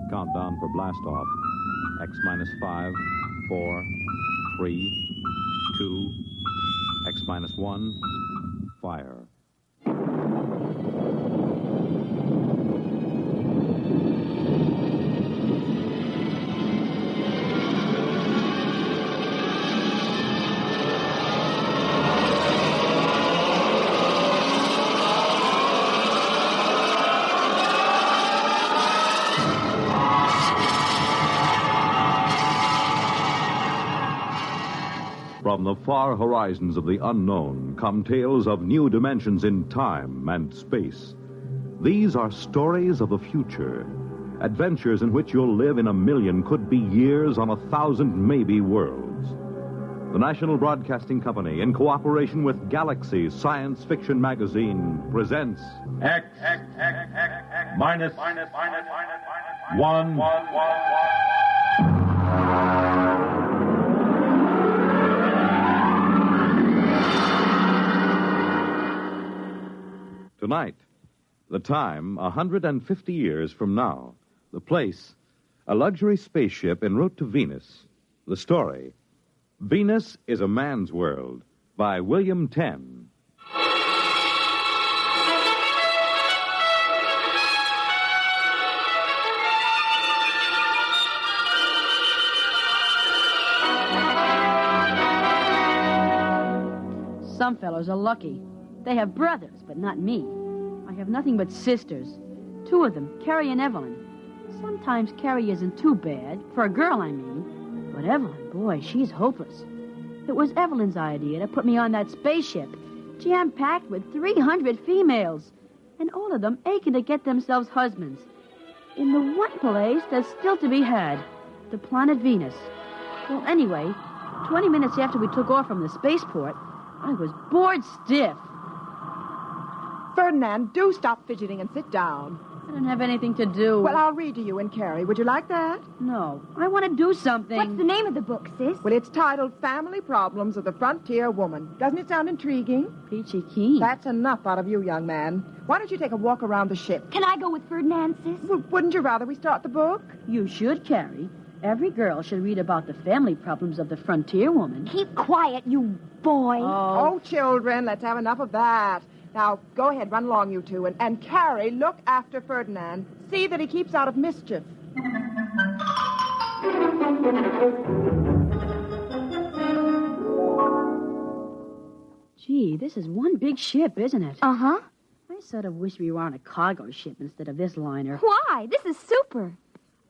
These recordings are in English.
Countdown for blast off. X minus 5, 4, 3, 2, X minus 1, fire. From the far horizons of the unknown come tales of new dimensions in time and space. These are stories of the future, adventures in which you'll live in a million, could be years, on 1,000 maybe worlds. The National Broadcasting Company, in cooperation with Galaxy Science Fiction Magazine, presents X minus 1. Tonight, the time, 150 years from now. The place, a luxury spaceship en route to Venus. The story, Venus is a Man's World, by William Tenn. Some fellows are lucky. They have brothers, but not me. I have nothing but sisters. 2 of them, Carrie and Evelyn. Sometimes Carrie isn't too bad, for a girl, I mean. But Evelyn, boy, she's hopeless. It was Evelyn's idea to put me on that spaceship, jam-packed with 300 females, and all of them aching to get themselves husbands. In the one place that's still to be had, the planet Venus. Well, anyway, 20 minutes after we took off from the spaceport, I was bored stiff. Ferdinand, do stop fidgeting and sit down. I don't have anything to do. Well, I'll read to you and Carrie. Would you like that? No, I want to do something. What's the name of the book, sis? Well, it's titled Family Problems of the Frontier Woman. Doesn't it sound intriguing? Peachy keen. That's enough out of you, young man. Why don't you take a walk around the ship? Can I go with Ferdinand, sis? Well, wouldn't you rather we start the book? You should, Carrie. Every girl should read about the family problems of the frontier woman. Keep quiet, you boy. Oh, children, let's have enough of that. Now, go ahead, run along, you two. And Carrie, look after Ferdinand. See that he keeps out of mischief. Gee, this is one big ship, isn't it? Uh-huh. I sort of wish we were on a cargo ship instead of this liner. Why? This is super.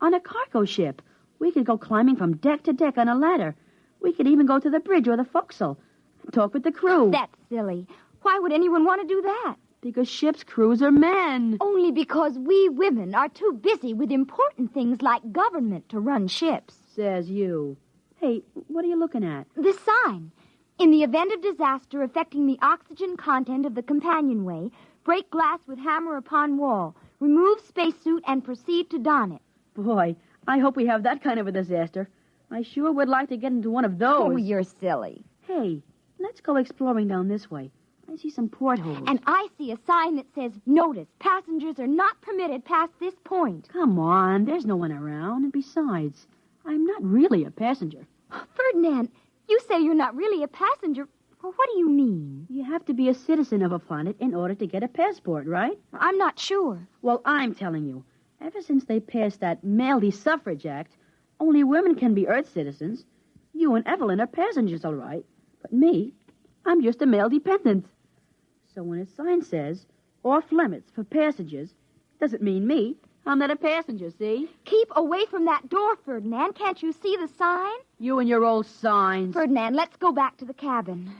On a cargo ship, we could go climbing from deck to deck on a ladder. We could even go to the bridge or the forecastle and talk with the crew. That's silly. Why would anyone want to do that? Because ship's crews are men. Only because we women are too busy with important things like government to run ships. Says you. Hey, what are you looking at? This sign. In the event of disaster affecting the oxygen content of the companionway, break glass with hammer upon wall. Remove spacesuit and proceed to don it. Boy, I hope we have that kind of a disaster. I sure would like to get into one of those. Oh, you're silly. Hey, let's go exploring down this way. I see some portholes. And I see a sign that says, notice, passengers are not permitted past this point. Come on, there's no one around. And besides, I'm not really a passenger. Ferdinand, you say you're not really a passenger. Well, what do you mean? You have to be a citizen of a planet in order to get a passport, right? I'm not sure. Well, I'm telling you. Ever since they passed that Male Suffrage Act, only women can be Earth citizens. You and Evelyn are passengers, all right. But me, I'm just a male dependent. So when a sign says, off limits for passengers, doesn't mean me. I'm not a passenger, see? Keep away from that door, Ferdinand. Can't you see the sign? You and your old signs. Ferdinand, let's go back to the cabin.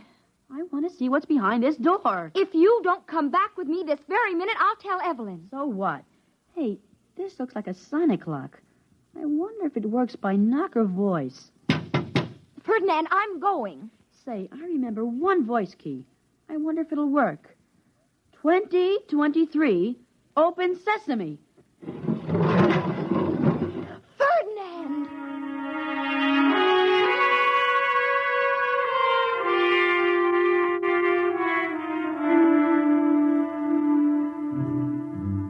I want to see what's behind this door. If you don't come back with me this very minute, I'll tell Evelyn. So what? Hey, this looks like a sonic lock. I wonder if it works by knock or voice. Ferdinand, I'm going. Say, I remember one voice key. I wonder if it'll work. 2023, open sesame. Ferdinand!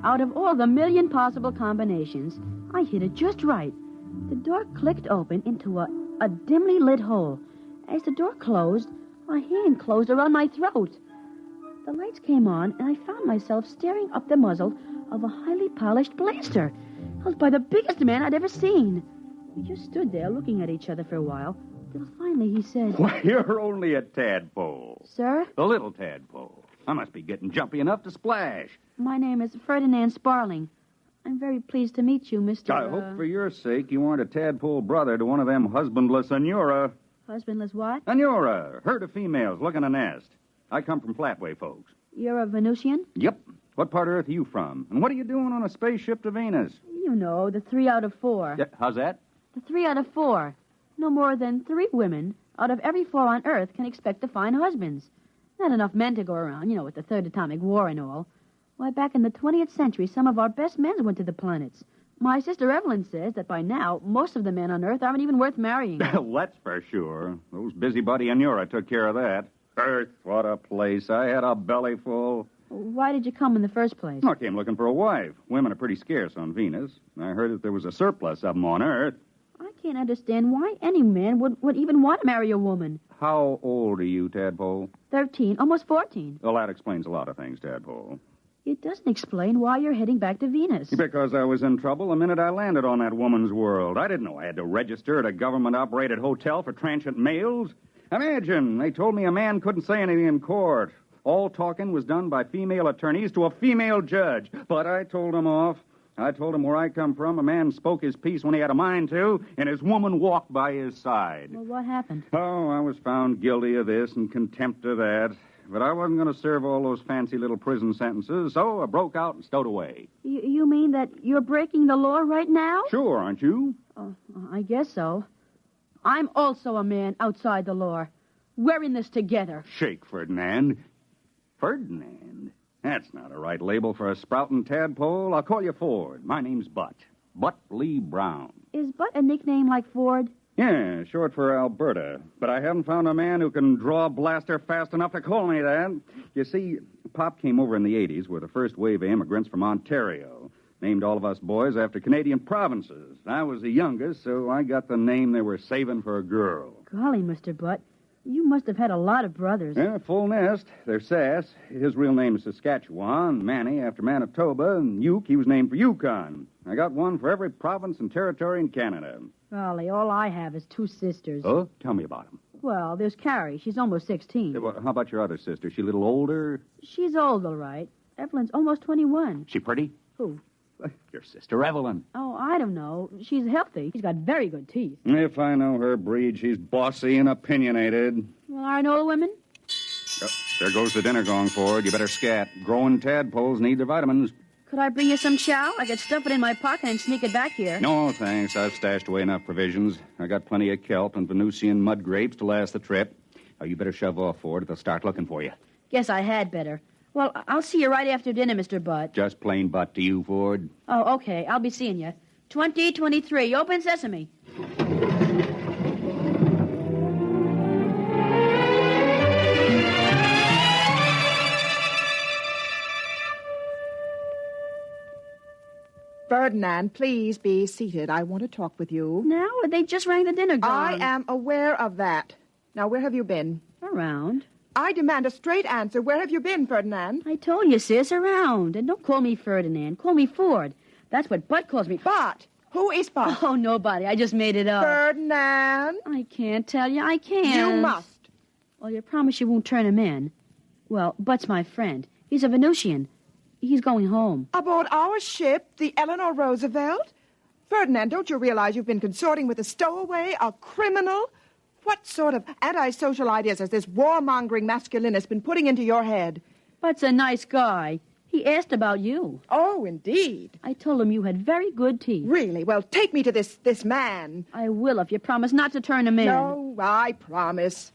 Out of all the million possible combinations, I hit it just right. The door clicked open into a dimly lit hole. As the door closed, a hand closed around my throat. The lights came on, and I found myself staring up the muzzle of a highly polished blaster, held by the biggest man I'd ever seen. We just stood there looking at each other for a while, till finally he said, Why, you're only a tadpole. Sir? The little tadpole. I must be getting jumpy enough to splash. My name is Ferdinand Sparling. I'm very pleased to meet you, Mr. I hope for your sake you aren't a tadpole brother to one of them husbandless Anura. Husbandless what? Anura, herd of females looking a nest. I come from Flatway, folks. You're a Venusian? Yep. What part of Earth are you from? And what are you doing on a spaceship to Venus? You know, the 3 out of 4. Yeah, how's that? The 3 out of 4. No more than 3 women out of every 4 on Earth can expect to find husbands. Not enough men to go around, with the Third Atomic War and all. Why, back in the 20th century, some of our best men went to the planets. My sister Evelyn says that by now, most of the men on Earth aren't even worth marrying. Well, that's for sure. Those busybody Anura took care of that. Earth, what a place. I had a belly full. Why did you come in the first place? I came looking for a wife. Women are pretty scarce on Venus. I heard that there was a surplus of them on Earth. I can't understand why any man would even want to marry a woman. How old are you, Tadpole? 13, almost 14. Well, that explains a lot of things, Tadpole. It doesn't explain why you're heading back to Venus. Because I was in trouble the minute I landed on that woman's world. I didn't know I had to register at a government-operated hotel for transient males. Imagine, they told me a man couldn't say anything in court. All talking was done by female attorneys to a female judge. But I told him off. I told him where I come from, a man spoke his piece when he had a mind to, and his woman walked by his side. Well, what happened? Oh, I was found guilty of this and contempt of that. But I wasn't going to serve all those fancy little prison sentences, so I broke out and stowed away. You mean that you're breaking the law right now? Sure, aren't you? Oh, I guess so. I'm also a man outside the law. We're in this together. Shake, Ferdinand. Ferdinand? That's not a right label for a sprouting tadpole. I'll call you Ford. My name's Butt. Butt Lee Brown. Is Butt a nickname like Ford? Yeah, short for Alberta. But I haven't found a man who can draw a blaster fast enough to call me that. You see, Pop came over in the 80s with the first wave of immigrants from Ontario. Named all of us boys after Canadian provinces. I was the youngest, so I got the name they were saving for a girl. Golly, Mr. Butt, you must have had a lot of brothers. Yeah, full nest. They're Sass. His real name is Saskatchewan. Manny after Manitoba. And Uke, he was named for Yukon. I got one for every province and territory in Canada. Golly, all I have is 2 sisters. Oh? Tell me about them. Well, there's Carrie. She's almost 16. Yeah, well, how about your other sister? She a little older? She's old, all right. Evelyn's almost 21. She pretty? Who? Your sister Evelyn. Oh, I don't know. She's healthy. She's got very good teeth. If I know her breed, she's bossy and opinionated. Well, aren't all women? There goes the dinner gong, Ford. You better scat. Growing tadpoles need their vitamins. Could I bring you some chow? I could stuff it in my pocket and sneak it back here. No, thanks. I've stashed away enough provisions. I got plenty of kelp and Venusian mud grapes to last the trip. Oh, you better shove off, Ford. They'll start looking for you. Guess I had better. Well, I'll see you right after dinner, Mr. Butt. Just plain butt to you, Ford. Oh, okay. I'll be seeing you. 2023. Open sesame. Ferdinand, please be seated. I want to talk with you. Now? They just rang the dinner gong. I am aware of that. Now, where have you been? Around. I demand a straight answer. Where have you been, Ferdinand? I told you, sis, around. And don't call me Ferdinand. Call me Ford. That's what Bud calls me. Bart. Who is Bart? Oh, nobody. I just made it up. Ferdinand. I can't tell you. I can't. You must. Well, you promise you won't turn him in. Well, Bud's my friend. He's a Venusian. He's going home. Aboard our ship, the Eleanor Roosevelt? Ferdinand, don't you realize you've been consorting with a stowaway, a criminal? What sort of antisocial ideas has this warmongering masculinist been putting into your head? Bud's a nice guy. He asked about you. Oh, indeed. I told him you had very good teeth. Really? Well, take me to this man. I will if you promise not to turn him in. No, I promise.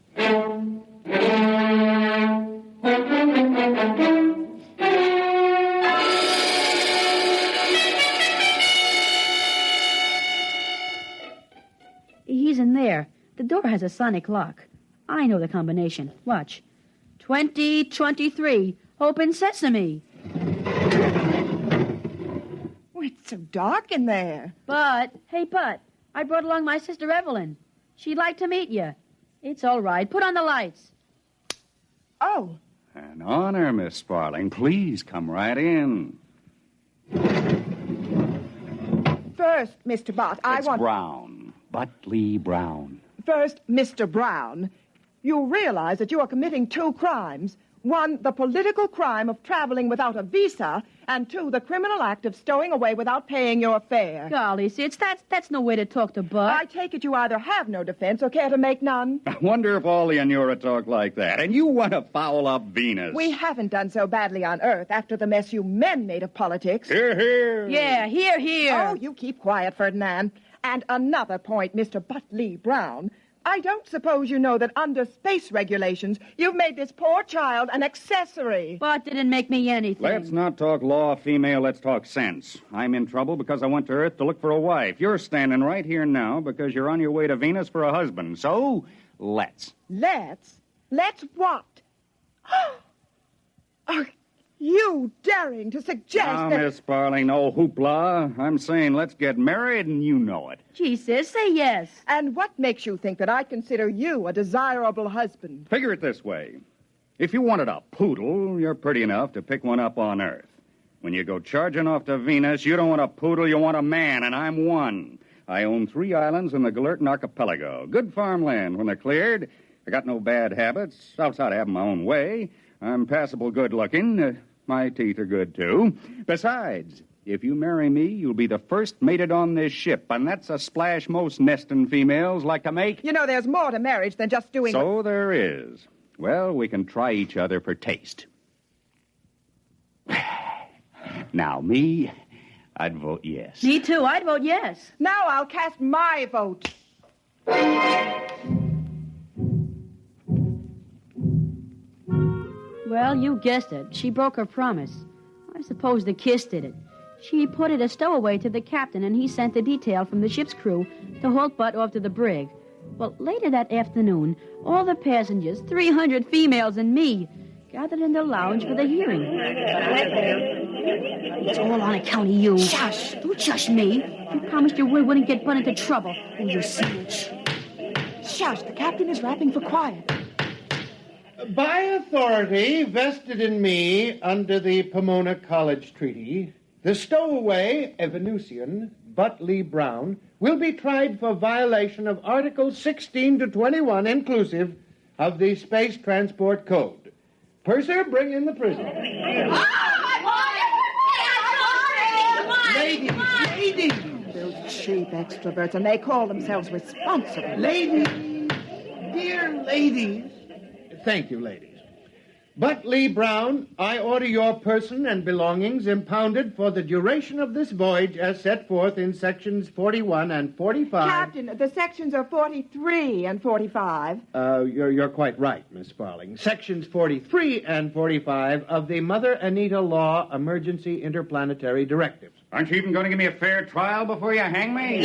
He's in there. The door has a sonic lock. I know the combination. Watch. 2023. Open sesame. Oh, it's It's so dark in there. Bud, I brought along my sister Evelyn. She'd like to meet you. It's all right. Put on the lights. Oh. An honor, Miss Sparling. Please come right in. First, Mr. Bott, It's Brown. Butley Brown. First, Mr. Brown, you realize that you are committing 2 crimes. 1, the political crime of traveling without a visa, and 2, the criminal act of stowing away without paying your fare. Golly, Sid, that's no way to talk to Bud. I take it you either have no defense or care to make none. I wonder if all the Inura talk like that. And you want to foul up Venus. We haven't done so badly on Earth after the mess you men made of politics. Hear, hear. Yeah, here. Oh, you keep quiet, Ferdinand. And another point, Mr. Butley Brown. I don't suppose you know that under space regulations, you've made this poor child an accessory. Bud didn't make me anything. Let's not talk law, female. Let's talk sense. I'm in trouble because I went to Earth to look for a wife. You're standing right here now because you're on your way to Venus for a husband. So, let's. Let's? Let's what? Are you daring to suggest Now, that... Miss Sparling, no hoopla. I'm saying let's get married, and you know it. Gee, sis, say yes. And what makes you think that I consider you a desirable husband? Figure it this way. If you wanted a poodle, you're pretty enough to pick one up on Earth. When you go charging off to Venus, you don't want a poodle, you want a man, and I'm one. I own 3 islands in the Galertan Archipelago. Good farmland when they're cleared. I got no bad habits, outside of having my own way. I'm passable good-looking. My teeth are good, too. Besides, if you marry me, you'll be the first mated on this ship, and that's a splash most nesting females like to make. You know, there's more to marriage than just doing... So there is. Well, we can try each other for taste. Now, me, I'd vote yes. Me too. I'd vote yes. Now I'll cast my vote. Well, you guessed it. She broke her promise. I suppose the kiss did it. She put it a stowaway to the captain, and he sent the detail from the ship's crew to haul Bud off to the brig. Well, later that afternoon, all the passengers, 300 females and me, gathered in the lounge for the hearing. It's all on account of you. Shush! Don't shush me. You promised you wouldn't get Bud into trouble. Oh, you snitch. Shush, the captain is rapping for quiet. By authority vested in me under the Pomona College Treaty, the stowaway Evanusian, Butley Brown, will be tried for violation of Articles 16 to 21 inclusive of the Space Transport Code. Purser, bring in the prisoner. Ladies! Those cheap extroverts, and they call themselves responsible. Ladies! Dear ladies! Thank you, ladies. Butley Brown, I order your person and belongings impounded for the duration of this voyage as set forth in sections 41 and 45. Captain, the sections are 43 and 45. You're quite right, Miss Sparling. Sections 43 and 45 of the Mother Anita Law Emergency Interplanetary Directives. Aren't you even going to give me a fair trial before you hang me?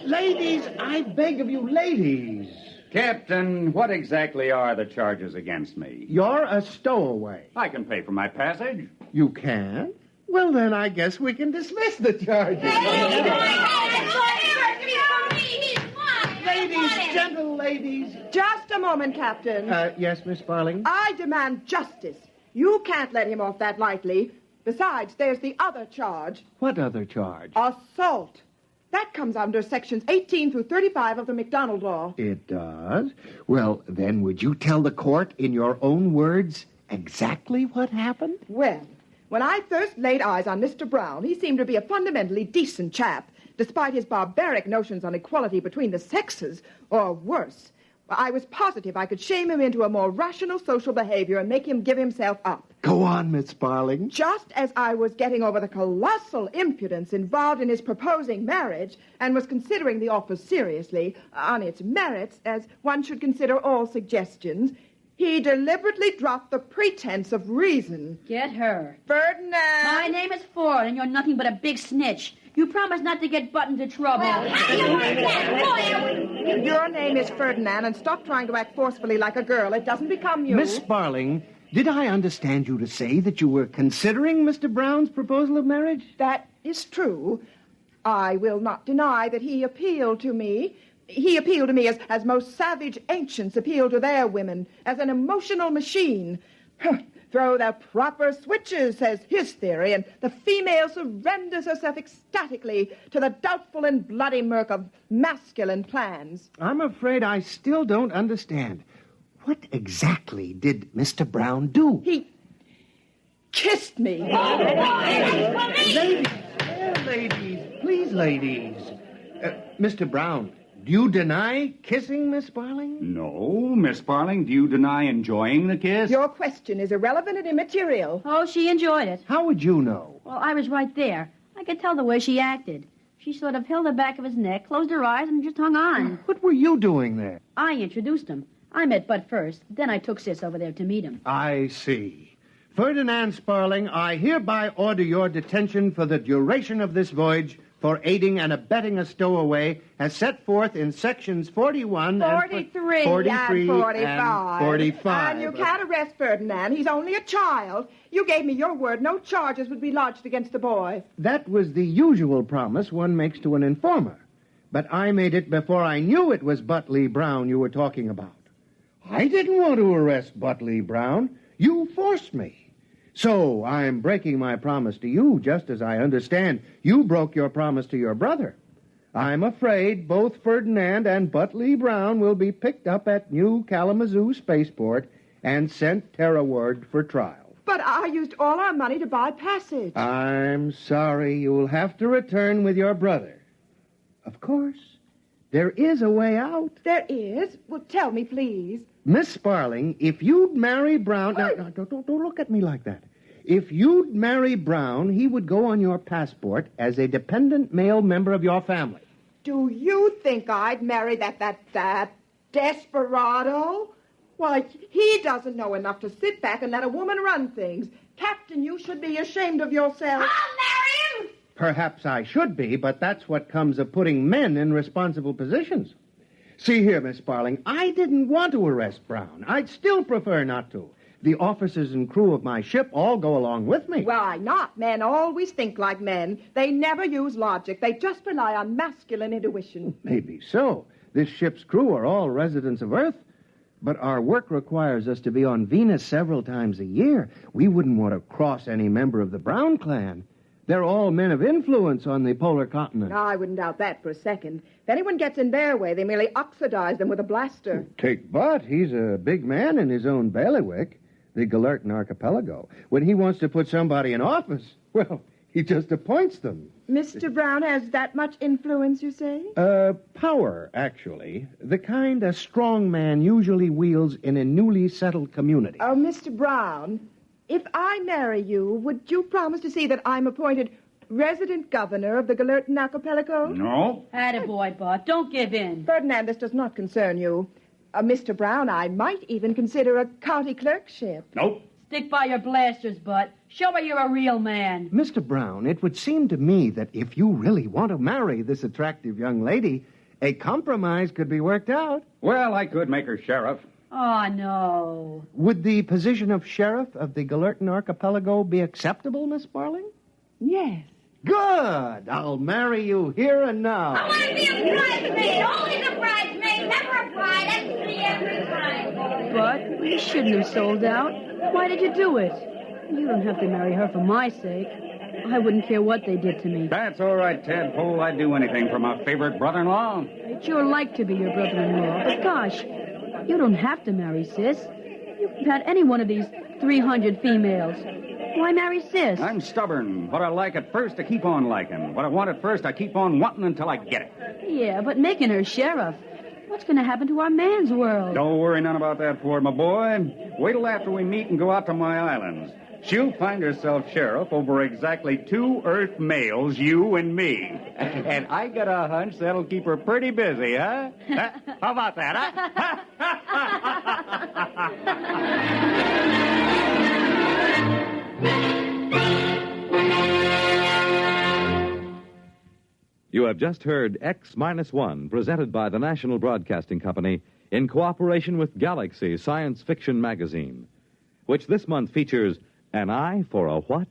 Ladies, I beg of you, ladies. Captain, what exactly are the charges against me? You're a stowaway. I can pay for my passage. You can? Well, then I guess we can dismiss the charges. Ladies, gentle ladies. Just a moment, Captain. Yes, Miss Sparling? I demand justice. You can't let him off that lightly. Besides, there's the other charge. What other charge? Assault. That comes under sections 18 through 35 of the McDonald Law. It does? Well, then would you tell the court in your own words exactly what happened? Well, when I first laid eyes on Mr. Brown, he seemed to be a fundamentally decent chap, despite his barbaric notions on equality between the sexes, or worse. I was positive I could shame him into a more rational social behavior and make him give himself up. Go on, Miss Sparling. Just as I was getting over the colossal impudence involved in his proposing marriage and was considering the offer seriously, on its merits, as one should consider all suggestions, he deliberately dropped the pretense of reason. Get her. Ferdinand! My name is Ford, and you're nothing but a big snitch. You promised not to get Bud into trouble. Your name is Ferdinand, and stop trying to act forcefully like a girl. It doesn't become you. Miss Sparling, did I understand you to say that you were considering Mr. Brown's proposal of marriage? That is true. I will not deny that he appealed to me. He appealed to me as most savage ancients appeal to their women, as an emotional machine. Throw the proper switches, says his theory, and the female surrenders herself ecstatically to the doubtful and bloody murk of masculine plans. I'm afraid I still don't understand. What exactly did Mr. Brown do? He kissed me. Ladies, ladies, please, ladies. Mr. Brown, do you deny kissing Miss Sparling? No, Miss Sparling, do you deny enjoying the kiss? Your question is irrelevant and immaterial. Oh, she enjoyed it. How would you know? Well, I was right there. I could tell the way she acted. She sort of held the back of his neck, closed her eyes, and just hung on. What were you doing there? I introduced him. I met Bud first. Then I took Sis over there to meet him. I see. Ferdinand Sparling, I hereby order your detention for the duration of this voyage for aiding and abetting a stowaway as set forth in sections 41 43 and 43 and 45. and 45. And you can't arrest Ferdinand. He's only a child. You gave me your word no charges would be lodged against the boy. That was the usual promise one makes to an informer. But I made it before I knew it was Butley Brown you were talking about. I didn't want to arrest Butley Brown. You forced me. So I'm breaking my promise to you, just as I understand you broke your promise to your brother. I'm afraid both Ferdinand and Butley Brown will be picked up at New Kalamazoo Spaceport and sent terrorward for trial. But I used all our money to buy passage. I'm sorry. You'll have to return with your brother. Of course, there is a way out. There is? Well, tell me, please. Miss Sparling, if you'd marry Brown... Now, don't look at me like that. If you'd marry Brown, he would go on your passport as a dependent male member of your family. Do you think I'd marry that desperado? Why, he doesn't know enough to sit back and let a woman run things. Captain, you should be ashamed of yourself. I'll marry him! Perhaps I should be, but that's what comes of putting men in responsible positions. See here, Miss Sparling, I didn't want to arrest Brown. I'd still prefer not to. The officers and crew of my ship all go along with me. Why not? Men always think like men. They never use logic. They just rely on masculine intuition. Maybe so. This ship's crew are all residents of Earth. But our work requires us to be on Venus several times a year. We wouldn't want to cross any member of the Brown clan. They're all men of influence on the polar continent. No, I wouldn't doubt that for a second. If anyone gets in their way, they merely oxidize them with a blaster. Take Butt. He's a big man in his own bailiwick, the Galertan Archipelago. When he wants to put somebody in office, well, he just appoints them. Mr. Brown has that much influence, you say? Power, actually. The kind a strong man usually wields in a newly settled community. Oh, Mr. Brown, if I marry you, would you promise to see that I'm appointed resident governor of the Galertan Archipelago? No. Attaboy, Bud. Don't give in. Ferdinand, this does not concern you. Mr. Brown, I might even consider a county clerkship. Nope. Stick by your blasters, Bud. Show her you're a real man. Mr. Brown, it would seem to me that if you really want to marry this attractive young lady, a compromise could be worked out. Well, I could make her sheriff. Oh, no. Would the position of sheriff of the Galertan Archipelago be acceptable, Miss Sparling? Yes. Good. I'll marry you here and now. I want to be a bridesmaid. Always a bridesmaid, never a bride. That's me every time. Bud, you shouldn't have sold out. Why did you do it? You don't have to marry her for my sake. I wouldn't care what they did to me. That's all right, Tadpole. I'd do anything for my favorite brother-in-law. I'd sure like to be your brother-in-law. But gosh, you don't have to marry Sis. You can have any one of these 300 females. Why marry Sis? I'm stubborn. What I like at first, I keep on liking. What I want at first, I keep on wanting until I get it. Yeah, but making her sheriff, what's going to happen to our man's world? Don't worry none about that, Ford, my boy. Wait till after we meet and go out to my islands. She'll find herself sheriff over exactly 2 Earth males, you and me. And I got a hunch that'll keep her pretty busy, huh? How about that, You have just heard X-1, presented by the National Broadcasting Company in cooperation with Galaxy Science Fiction Magazine. which this month features An Eye for a What?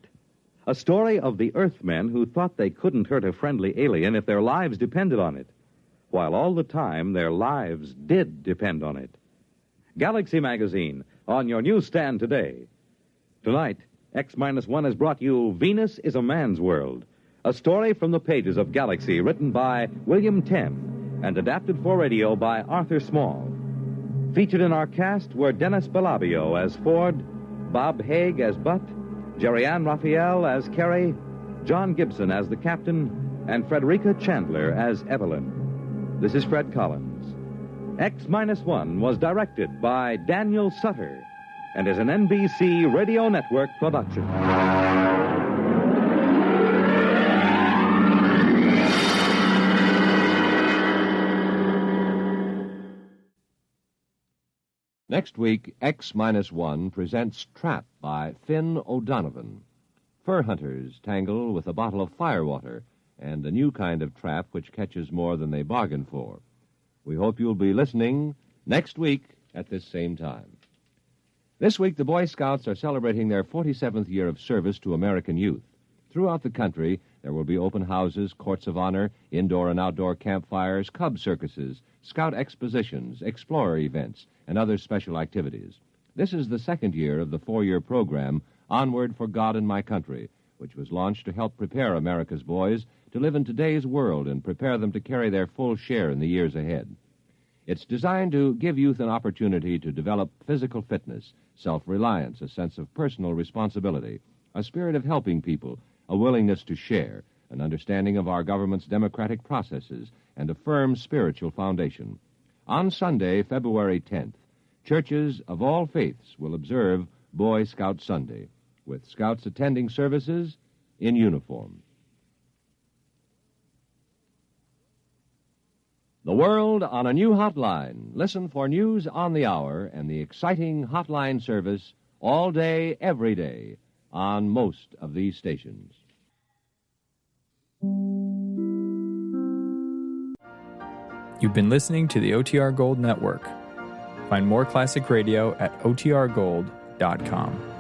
A story of the Earthmen who thought they couldn't hurt a friendly alien if their lives depended on it, while all the time their lives did depend on it. Galaxy Magazine, on your newsstand today. Tonight, X-1 has brought you Venus is a Man's World, a story from the pages of Galaxy written by William Tenn and adapted for radio by Arthur Small. Featured in our cast were Dennis Belabio as Ford, Bob Haig as Butt, Jerry Ann Raphael as Carrie, John Gibson as the captain, and Frederica Chandler as Evelyn. This is Fred Collins. X-1 was directed by Daniel Sutter and is an NBC Radio Network production. Next week, X-1 presents Trap by Finn O'Donovan. Fur hunters tangle with a bottle of firewater and a new kind of trap which catches more than they bargain for. We hope you'll be listening next week at this same time. This week, the Boy Scouts are celebrating their 47th year of service to American youth. Throughout the country, there will be open houses, courts of honor, indoor and outdoor campfires, cub circuses, scout expositions, explorer events, and other special activities. This is the second year of the 4-year program, Onward for God and My Country, which was launched to help prepare America's boys to live in today's world and prepare them to carry their full share in the years ahead. It's designed to give youth an opportunity to develop physical fitness, self-reliance, a sense of personal responsibility, a spirit of helping people, a willingness to share, an understanding of our government's democratic processes, and a firm spiritual foundation. On Sunday, February 10th, churches of all faiths will observe Boy Scout Sunday, with scouts attending services in uniform. The world on a new hotline. Listen for news on the hour and the exciting hotline service all day, every day, on most of these stations. You've been listening to the OTR Gold Network. Find more classic radio at otrgold.com.